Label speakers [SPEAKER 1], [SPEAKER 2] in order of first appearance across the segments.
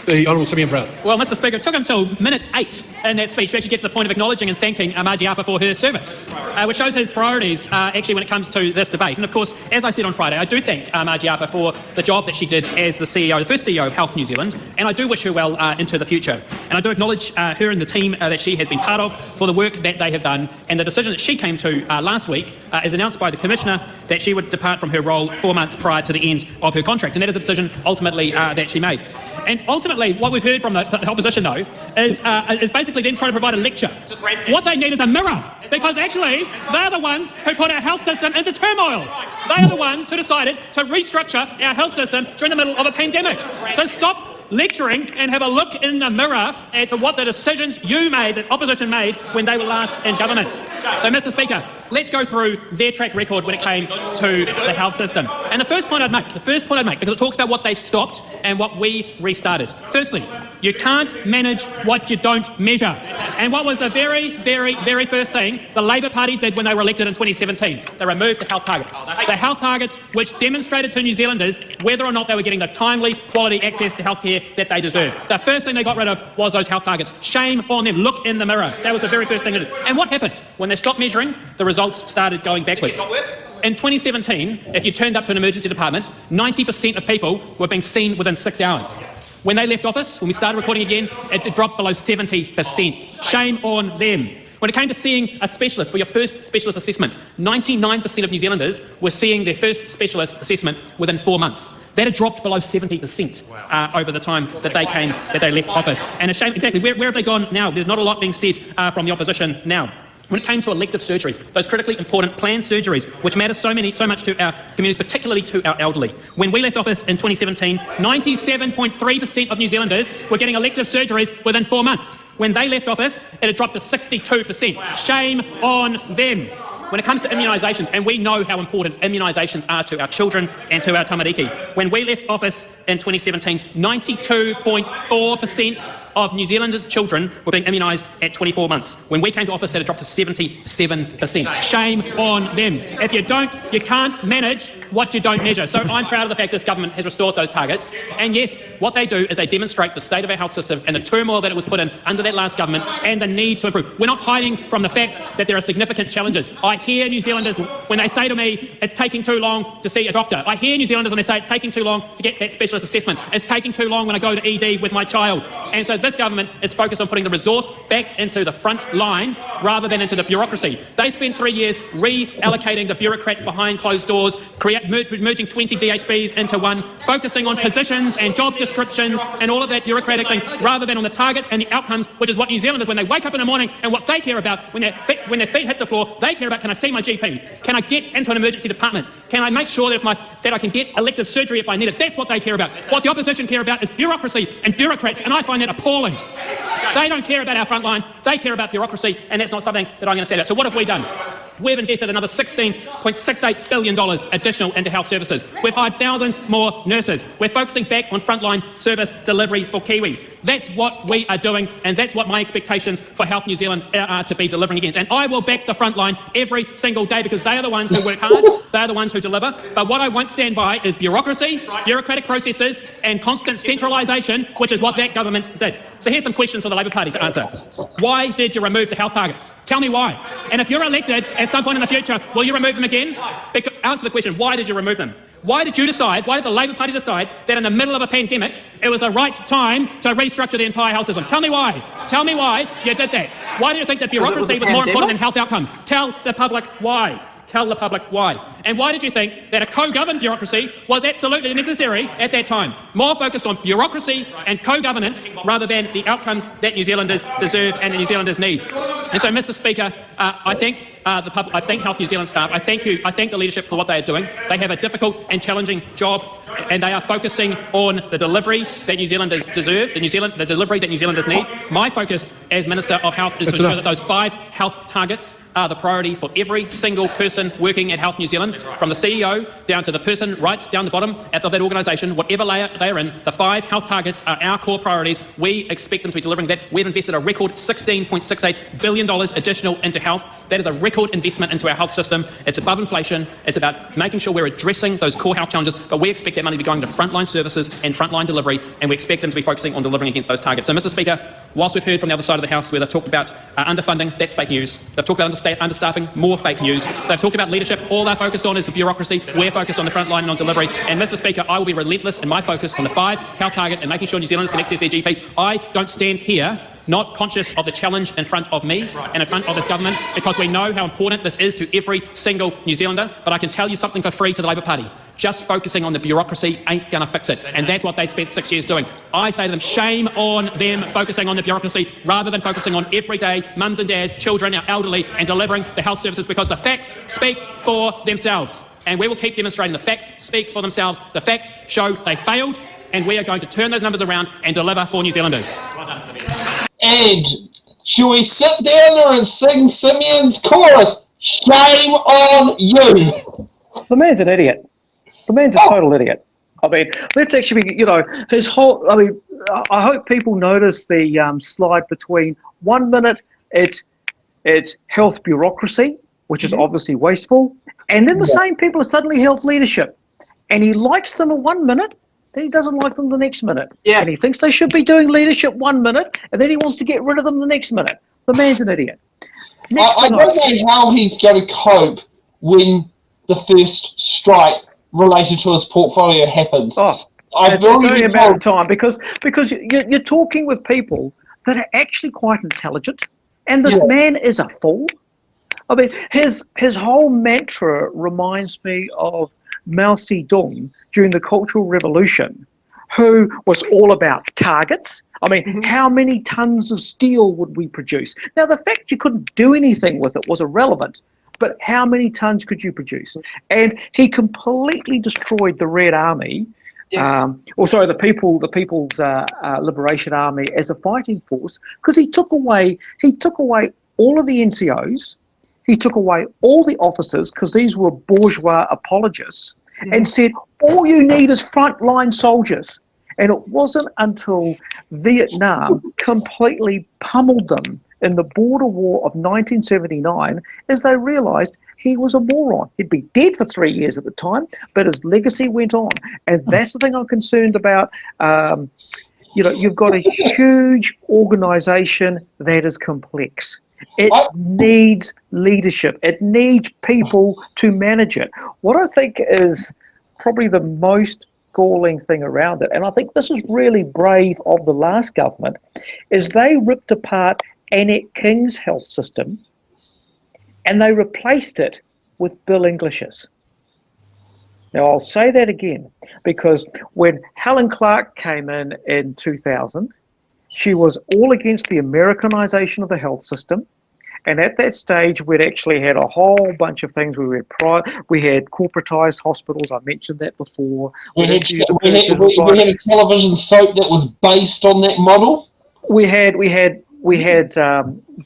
[SPEAKER 1] The Honourable Simeon Brown.
[SPEAKER 2] Well, Mr Speaker, it took until minute 8 in that speech to actually get to the point of acknowledging and thanking Margie Harper for her service, which shows his priorities actually when it comes to this debate. And of course, as I said on Friday, I do thank Margie Harper for the job that she did as the CEO, the first CEO of Health New Zealand, and I do wish her well into the future. And I do acknowledge her and the team that she has been part of for the work that they have done, and the decision that she came to last week is announced by the Commissioner that she would depart from her role 4 months prior to the end of her contract, and that is a decision ultimately that she made. And ultimately, what we've heard from the opposition, though, is basically them trying to provide a lecture. What they need is a mirror, because actually, they're the ones who put our health system into turmoil. They are the ones who decided to restructure our health system during the middle of a pandemic. So stop lecturing and have a look in the mirror at what the decisions you made, that opposition made, when they were last in government. So, Mr Speaker, let's go through their track record when it came to the health system. And the first point I'd make, because it talks about what they stopped and what we restarted. Firstly, you can't manage what you don't measure. And what was the very, very, very first thing the Labour Party did when they were elected in 2017? They removed the health targets. The health targets which demonstrated to New Zealanders whether or not they were getting the timely, quality access to healthcare that they deserved. The first thing they got rid of was those health targets. Shame on them. Look in the mirror. That was the very first thing they did. And what happened? When they stopped measuring, the results started going backwards. In 2017, if you turned up to an emergency department, 90% of people were being seen within 6 hours. When they left office, when we started recording again, it dropped below 70%. Shame on them. When it came to seeing a specialist for your first specialist assessment, 99% of New Zealanders were seeing their first specialist assessment within 4 months. That had dropped below 70% over the time that they left office. And a shame, exactly, where have they gone now? There's not a lot being said from the opposition now. When it came to elective surgeries, those critically important planned surgeries, which matter so much to our communities, particularly to our elderly. When we left office in 2017, 97.3% of New Zealanders were getting elective surgeries within 4 months. When they left office, it had dropped to 62%. Shame on them. When it comes to immunisations, and we know how important immunisations are to our children and to our tamariki. When we left office in 2017, 92.4% of New Zealanders' children were being immunised at 24 months. When we came to office, that had dropped to 77%. Shame on them. If you can't manage what you don't measure. So I'm proud of the fact this government has restored those targets. And yes, what they do is they demonstrate the state of our health system and the turmoil that it was put in under that last government and the need to improve. We're not hiding from the facts that there are significant challenges. I hear New Zealanders when they say to me, it's taking too long to see a doctor. I hear New Zealanders when they say it's taking too long to get that specialist assessment. It's taking too long when I go to ED with my child. And so this government is focused on putting the resource back into the front line rather than into the bureaucracy. They spent 3 years reallocating the bureaucrats behind closed doors, merging 20 DHBs into one, focusing on positions and job descriptions and all of that bureaucratic thing rather than on the targets and the outcomes, which is what New Zealanders, when they wake up in the morning and what they care about, when their feet hit the floor, they care about, can I see my GP? Can I get into an emergency department? Can I make sure that I can get elective surgery if I need it? That's what they care about. What the opposition care about is bureaucracy and bureaucrats, and I find that appalling. They don't care about our front line, they care about bureaucracy, and that's not something that I'm going to say about. So what have we done? We've invested another $16.68 billion additional into health services. We've hired thousands more nurses. We're focusing back on frontline service delivery for Kiwis. That's what we are doing, and that's what my expectations for Health New Zealand are to be delivering against. And I will back the frontline every single day because they are the ones who work hard, they are the ones who deliver. But what I won't stand by is bureaucracy, bureaucratic processes, and constant centralisation, which is what that government did. So here's some questions for the Labour Party to answer. Why did you remove the health targets? Tell me why. And if you're elected at some point in the future, will you remove them again? Answer the question, why did you remove them? Why did the Labour Party decide that in the middle of a pandemic, it was the right time to restructure the entire health system? Tell me why. Tell me why you did that. Why do you think that bureaucracy was more important than health outcomes? Tell the public why. Tell the public why. And why did you think that a co-governed bureaucracy was absolutely necessary at that time? More focused on bureaucracy and co-governance rather than the outcomes that New Zealanders deserve and the New Zealanders need. And so, Mr Speaker, I thank Health New Zealand staff. I thank the leadership for what they are doing. They have a difficult and challenging job, and they are focusing on the delivery that New Zealanders deserve, the delivery that New Zealanders need. My focus as Minister of Health is to ensure that those 5 health targets are the priority for every single person working at Health New Zealand, from the CEO down to the person right down the bottom of that organisation, whatever layer they are in. The 5 health targets are our core priorities. We expect them to be delivering that. We've invested a record $16.68 billion billion additional into health. That is a record investment into our health system. It's above inflation. It's about making sure we're addressing those core health challenges, but we expect that money to be going to frontline services and frontline delivery, and we expect them to be focusing on delivering against those targets. So, Mr. Speaker, whilst we've heard from the other side of the House where they've talked about underfunding, that's fake news. They've talked about understaffing, more fake news. They've talked about leadership. All they're focused on is the bureaucracy. We're focused on the front line and on delivery. And, Mr. Speaker, I will be relentless in my focus on the 5 health targets and making sure New Zealanders can access their GPs. I don't stand here not conscious of the challenge in front of me and in front of this government, because we know how important this is to every single New Zealander. But I can tell you something for free to the Labour Party. Just focusing on the bureaucracy ain't going to fix it. And that's what they spent 6 years doing. I say to them, shame on them focusing on the bureaucracy rather than focusing on everyday mums and dads, children, our elderly, and delivering the health services, because the facts speak for themselves. And we will keep demonstrating the facts speak for themselves. The facts show they failed, and we are going to turn those numbers around and deliver for New Zealanders. Well done, Simeon.
[SPEAKER 1] And should we sit down there and sing Simeon's chorus? Shame on you.
[SPEAKER 3] The man's an idiot. The man's a total idiot. I mean, let's actually, his whole, I hope people notice the slide between 1 minute it's health bureaucracy, which is obviously wasteful, and then the same people are suddenly health leadership. And he likes them in 1 minute, then he doesn't like them the next minute. Yeah. And he thinks they should be doing leadership 1 minute, and then he wants to get rid of them the next minute. The man's an idiot.
[SPEAKER 1] I don't know how he's going to cope when the first strike related to his portfolio happens.
[SPEAKER 3] It's only a matter of time, because you're talking with people that are actually quite intelligent, and this man is a fool. I mean, his whole mantra reminds me of Mao Zedong during the Cultural Revolution, who was all about targets. I mean, how many tons of steel would we produce? Now, the fact you couldn't do anything with it was irrelevant, but how many tons could you produce? And he completely destroyed the Red Army, the People's Liberation Army as a fighting force, because he took away all of the NCOs, he took away all the officers, because these were bourgeois apologists, and said, all you need is frontline soldiers. And it wasn't until Vietnam completely pummeled them in the border war of 1979 as they realised he was a moron. He'd be dead for 3 years at the time, but his legacy went on. And that's the thing I'm concerned about. You've got a huge organisation that is complex. It needs leadership. It needs people to manage it. What I think is probably the most galling thing around it, and I think this is really brave of the last government, is they ripped apart Annette King's health system and they replaced it with Bill English's. Now, I'll say that again, because when Helen Clark came in 2000, she was all against the Americanization of the health system. And at that stage, we'd actually had a whole bunch of things. We had corporatized hospitals. I mentioned that before.
[SPEAKER 1] We had a television soap that was based on that model.
[SPEAKER 3] We had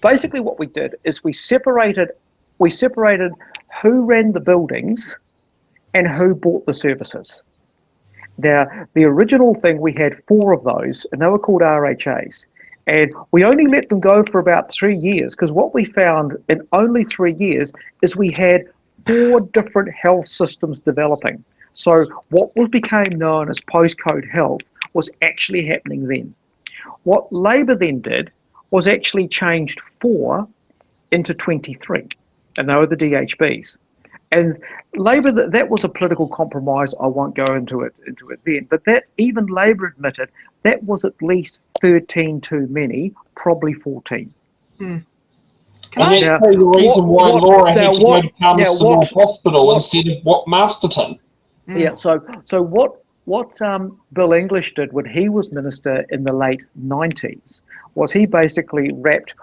[SPEAKER 3] basically what we did is we separated who ran the buildings and who bought the services. Now, the original thing, we had 4 of those, and they were called RHAs. And we only let them go for about 3 years, because what we found in only 3 years is we had 4 different health systems developing. So what became known as postcode health was actually happening then. What Labor then did was actually changed 4 into 23, and they were the DHBs. And Labor, that was a political compromise. I won't go into it then. But that even Labor admitted that was at least 13 too many, probably 14.
[SPEAKER 1] And that's the reason why Laura had to go to Palmerston Hospital instead of Masterton.
[SPEAKER 3] Yeah. So what Bill English did when he was minister in the late 90s was he basically wrapped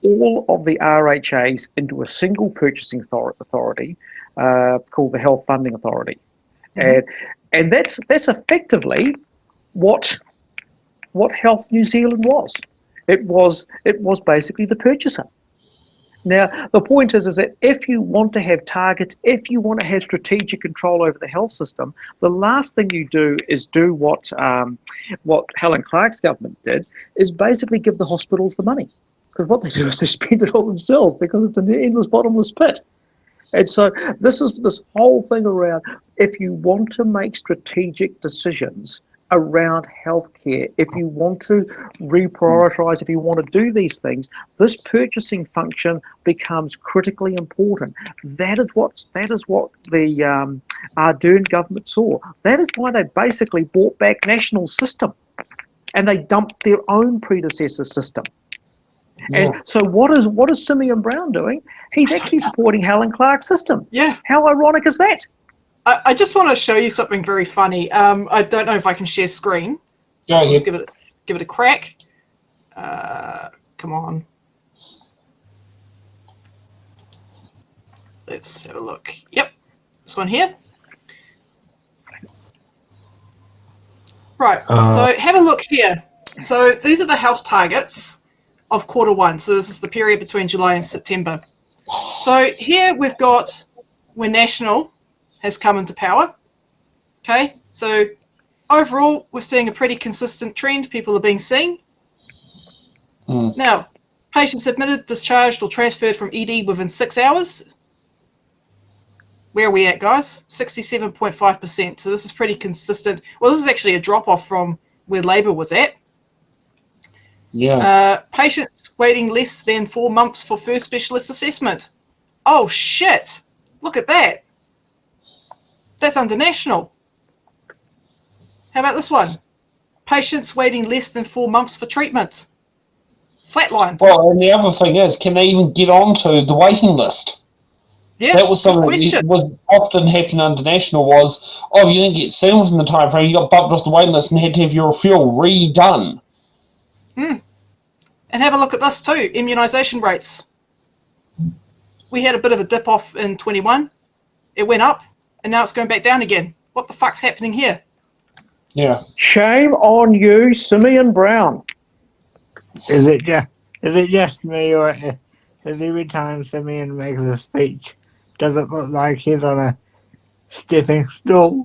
[SPEAKER 3] all of the RHAs into a single purchasing authority called the Health Funding Authority, and that's effectively what Health New Zealand was. It was basically the purchaser. Now the point is that if you want to have targets, if you want to have strategic control over the health system, the last thing you do is do what Helen Clark's government did, is basically give the hospitals the money. Because what they do is they spend it all themselves because it's an endless bottomless pit. And so this is this whole thing around, if you want to make strategic decisions around healthcare, if you want to reprioritise, if you want to do these things, this purchasing function becomes critically important. That is what the Ardern government saw. That is why they basically brought back national system, and they dumped their own predecessor system. And so what is Simeon Brown doing? He's actually supporting Helen Clark's system.
[SPEAKER 4] Yeah.
[SPEAKER 3] How ironic is that?
[SPEAKER 4] I just want to show you something very funny. I don't know if I can share screen.
[SPEAKER 1] Go ahead.
[SPEAKER 4] Let's give it a crack. Come on. Let's have a look. Yep. This one here. Right. So have a look here. So these are the health targets of Q1. So this is the period between July and September. So here we've got where National has come into power. Okay, so overall we're seeing a pretty consistent trend. People are being seen. Now, patients admitted, discharged or transferred from ED within 6 hours. Where are we at, guys? 67.5%. So this is pretty consistent. Well, this is actually a drop-off from where Labour was at.
[SPEAKER 1] Yeah.
[SPEAKER 4] Patients waiting less than 4 months for first specialist assessment. Oh, shit. Look at that. That's under National. How about this one? Patients waiting less than 4 months for treatment. Flatlined.
[SPEAKER 1] Well, and the other thing is, can they even get onto the waiting list?
[SPEAKER 4] Yeah,
[SPEAKER 1] that was something that was often happening under National was, if you didn't get seen within the time frame, you got bumped off the waiting list and had to have your referral redone.
[SPEAKER 4] And have a look at this too, immunisation rates. We had a bit of a dip off in 21. It went up, and now it's going back down again. What the fuck's happening here?
[SPEAKER 1] Yeah.
[SPEAKER 3] Shame on you, Simeon Brown.
[SPEAKER 5] Is it just me, or is every time Simeon makes a speech, does it look like he's on a stepping stool?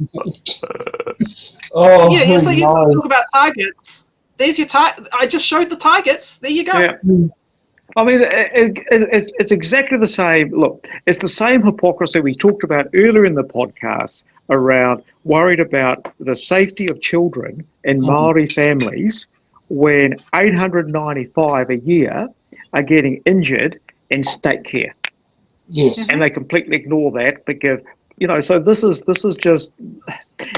[SPEAKER 1] Oh,
[SPEAKER 4] yeah, so you talk about targets. There's your target. I just showed the targets. There you go.
[SPEAKER 3] Yeah. I mean, it's exactly the same. Look, it's the same hypocrisy we talked about earlier in the podcast around worried about the safety of children in Maori families when 895 a year are getting injured in state care.
[SPEAKER 1] Yes.
[SPEAKER 3] And they completely ignore that because, so this is just,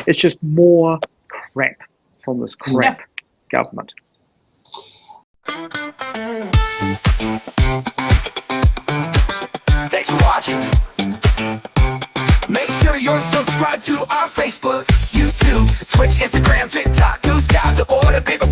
[SPEAKER 3] it's just more crap from this crap government.
[SPEAKER 6] Thanks for watching. Make sure you're subscribed to our Facebook, YouTube, Twitch, Instagram, TikTok, News Guide, The Order, Paper